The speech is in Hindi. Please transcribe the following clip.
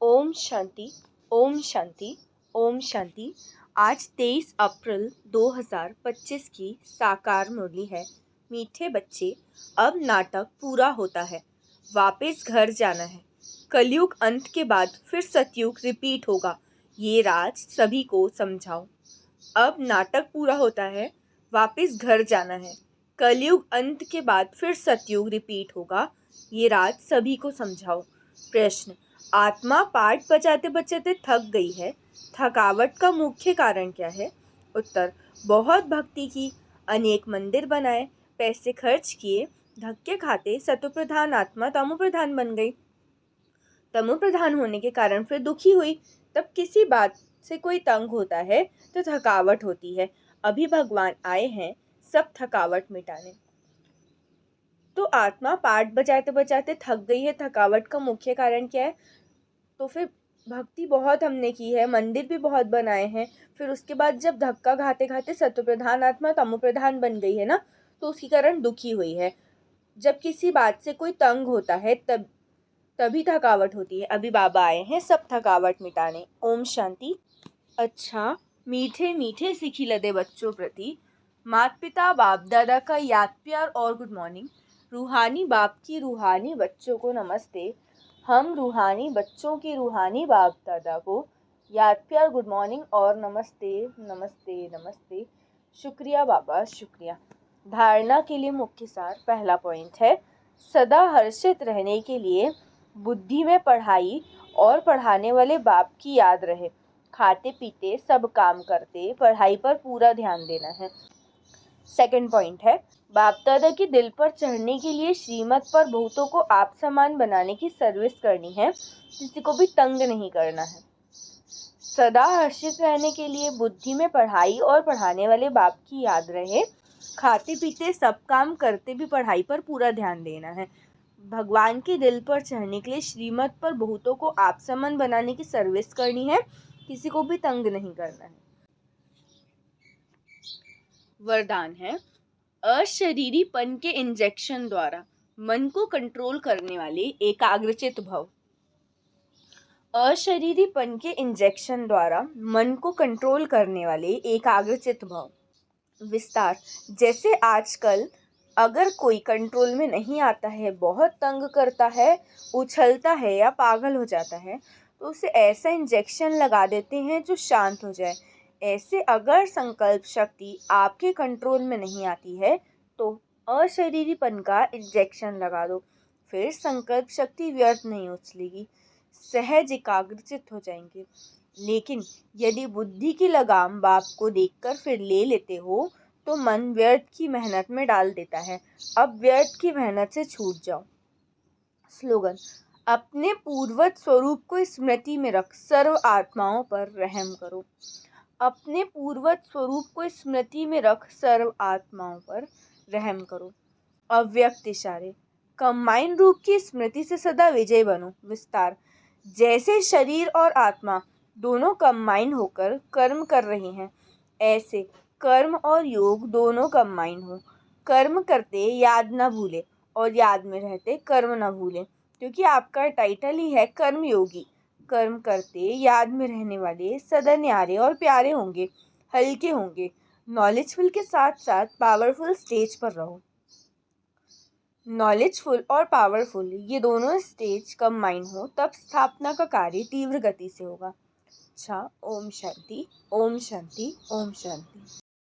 ओम शांति, ओम शांति, ओम शांति। आज 23 अप्रैल 2025 की साकार मुरली है। मीठे बच्चे, अब नाटक पूरा होता है, वापस घर जाना है। कलयुग अंत के बाद फिर सतयुग रिपीट होगा, ये राज सभी को समझाओ। अब नाटक पूरा होता है, वापस घर जाना है। कलयुग अंत के बाद फिर सतयुग रिपीट होगा, ये राज सभी को समझाओ। प्रश्न: आत्मा पाठ बजाते बजाते थक गई है, थकावट का मुख्य कारण क्या है? उत्तर: बहुत भक्ति की, अनेक मंदिर बनाए, पैसे खर्च किए, धक्के खाते सतोप्रधान आत्मा तमोप्रधान बन गई। तमोप्रधान होने के कारण फिर दुखी हुई। तब किसी बात से कोई तंग होता है तो थकावट होती है। अभी भगवान आए हैं सब थकावट मिटाने। तो आत्मा पाठ बजाते बजाते थक गई है, थकावट का मुख्य कारण क्या है? तो फिर भक्ति बहुत हमने की है, मंदिर भी बहुत बनाए हैं, फिर उसके बाद जब धक्का खाते खाते सत्वप्रधान आत्मा तमोप्रधान बन गई है ना, तो उसके कारण दुखी हुई है। जब किसी बात से कोई तंग होता है तभी थकावट होती है। अभी बाबा आए हैं सब थकावट मिटाने। ओम शांति। अच्छा, मीठे मीठे सिखी लदे बच्चों प्रति माता पिता बाप दादा का याद प्यार और गुड मॉर्निंग। रूहानी बाप की रूहानी बच्चों को नमस्ते। हम रूहानी बच्चों की रूहानी बाप दादा को याद प्यार गुड मॉर्निंग और नमस्ते नमस्ते नमस्ते। शुक्रिया बाबा, शुक्रिया। धारणा के लिए मुख्य सार। पहला पॉइंट है, सदा हर्षित रहने के लिए बुद्धि में पढ़ाई और पढ़ाने वाले बाप की याद रहे। खाते पीते सब काम करते पढ़ाई पर पूरा ध्यान देना है। सेकंड पॉइंट है, बाप दादा के दिल पर चढ़ने के लिए श्रीमत पर बहुतों को आप समान बनाने की सर्विस करनी है, किसी को भी तंग नहीं करना है। सदा हर्षित रहने के लिए बुद्धि में पढ़ाई और पढ़ाने वाले बाप की याद रहे। खाते पीते सब काम करते भी पढ़ाई पर पूरा ध्यान देना है। भगवान के दिल पर चढ़ने के लिए श्रीमत पर बहुतों को आप समान बनाने की सर्विस करनी है, किसी को भी तंग नहीं करना है। वरदान है, अशरीरीपन के इंजेक्शन द्वारा मन को कंट्रोल करने वाले एकाग्रचित भव। अशरीरीपन के इंजेक्शन द्वारा मन को कंट्रोल करने वाले एकाग्रचित भव। विस्तार: जैसे आजकल अगर कोई कंट्रोल में नहीं आता है, बहुत तंग करता है, उछलता है या पागल हो जाता है, तो उसे ऐसा इंजेक्शन लगा देते हैं जो शांत हो जाए। ऐसे अगर संकल्प शक्ति आपके कंट्रोल में नहीं आती है तो अशरीरीपन का इंजेक्शन लगा दो, फिर संकल्प शक्ति व्यर्थ नहीं उछलेगी, सहज एकाग्रचित हो जाएंगे। लेकिन यदि बुद्धि की लगाम बाप को देखकर फिर ले लेते हो तो मन व्यर्थ की मेहनत में डाल देता है। अब व्यर्थ की मेहनत से छूट जाओ। स्लोगन: अपने पूर्वज स्वरूप को स्मृति में रख सर्व आत्माओं पर रहम करो। अपने पूर्वज स्वरूप को स्मृति में रख सर्व आत्माओं पर रहम करो। अव्यक्त इशारे: कंबाइन रूप की स्मृति से सदा विजय बनो। विस्तार: जैसे शरीर और आत्मा दोनों कंबाइन होकर कर्म कर रहे हैं, ऐसे कर्म और योग दोनों कंबाइन हो। कर्म करते याद न भूले और याद में रहते कर्म न भूले, क्योंकि आपका टाइटल ही है कर्म योगी। कर्म करते याद में रहने वाले सदा न्यारे और प्यारे होंगे, हल्के होंगे। नॉलेजफुल के साथ साथ पावरफुल स्टेज पर रहो। नॉलेजफुल और पावरफुल ये दोनों स्टेज कंबाइन हो, तब स्थापना का कार्य तीव्र गति से होगा। अच्छा, ओम शांति, ओम शांति, ओम शांति।